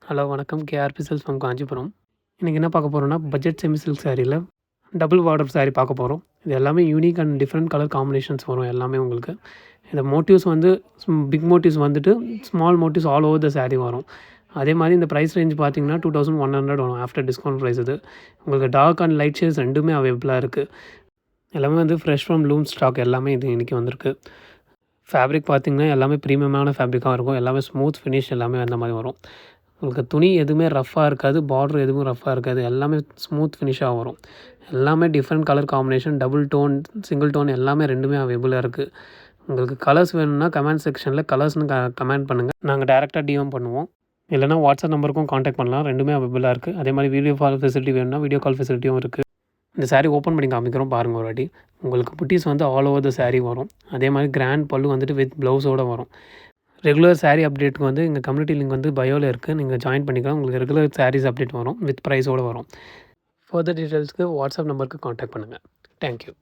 Hello வணக்கம். KRP silks from Kanchipuram. இன்றைக்கி என்ன பார்க்க போகிறோம்னா, பட்ஜெட் செமி சில்க் சாரீல டபுள் பார்டர் சாரீ பார்க்க போகிறோம். இது எல்லாமே unique and different colour combinations வரும் எல்லாமே உங்களுக்கு. இந்த மோட்டிவ்ஸ் வந்து பிக் மோட்டிவ்ஸ் வந்துட்டு small motifs all over the sari வரும். அதே மாதிரி இந்த ப்ரைஸ் ரேஞ்ச் பார்த்தீங்கன்னா 2100 வரும் ஆஃப்டர் டிஸ்கவுண்ட் ப்ரைஸ் இது. உங்களுக்கு டார்க் அண்ட் லைட் ஷேட்ஸ் ரெண்டுமே அவைலபிளாக இருக்குது. எல்லாமே வந்து ஃப்ரெஷ் ஃப்ரம் லூம் ஸ்டாக் எல்லாமே இது இன்றைக்கி வந்திருக்கு. ஃபேப்ரிக் பார்த்திங்கன்னா எல்லாமே ப்ரீமியமான ஃபேப்ரிக்காக இருக்கும். எல்லாமே ஸ்மூத் ஃபினிஷ் எல்லாமே அந்த மாதிரி வரும். உங்களுக்கு துணி எதுவுமே ரஃப்பாக இருக்காது, பார்டர் எதுவும் ரஃப்பாக இருக்காது. எல்லாமே ஸ்மூத் ஃபினிஷாக வரும். எல்லாமே different colour combination, double tone, single tone எல்லாமே ரெண்டுமே அவைலபிளாக இருக்குது. உங்களுக்கு கலர்ஸ் வேணும்னா கமெண்ட் செக்ஷனில் கலர்ஸ்னு கமெண்ட் பண்ணுங்கள். நாங்கள் டேரெக்டாக டிஎம் பண்ணுவோம். இல்லைனா வாட்ஸ்அப் நம்பருக்கும் காண்டாக்ட் பண்ணலாம். ரெண்டுமே அவைலபிளாக இருக்குது. அதே மாதிரி வீடியோ கால் ஃபெசிலிட்டி வேணும்னா வீடியோ கால் ஃபெசிலிட்டியும் இருக்குது. இந்த சாரீ ஓப்பன் பண்ணி காமிக்கிறோம் பாருங்கள் ஒரு வாட்டி. உங்களுக்கு புட்டீஸ் வந்து ஆல் ஓவர் த சாரீ வரும். அதே மாதிரி கிராண்ட் பல்லு வந்துட்டு வித் ப்ளவுஸோடு வரும். ரெகுலர் சாரீ அப்டேட்டுக்கு வந்து எங்கள் கம்யூனிட்டி லிங்க் வந்து பயோவில் இருக்குது. நீங்கள் ஜாயின் பண்ணிக்கலாம். உங்களுக்கு ரெகுலர் சாரீஸ் அப்டேட் வரும். வித் ப்ரைஸோடு வரும். ஃபர்தர் டீட்டெயில்ஸ்க்கு வாட்ஸ்அப் நம்பருக்கு காண்டாக்ட் பண்ணுங்கள். தேங்க்யூ.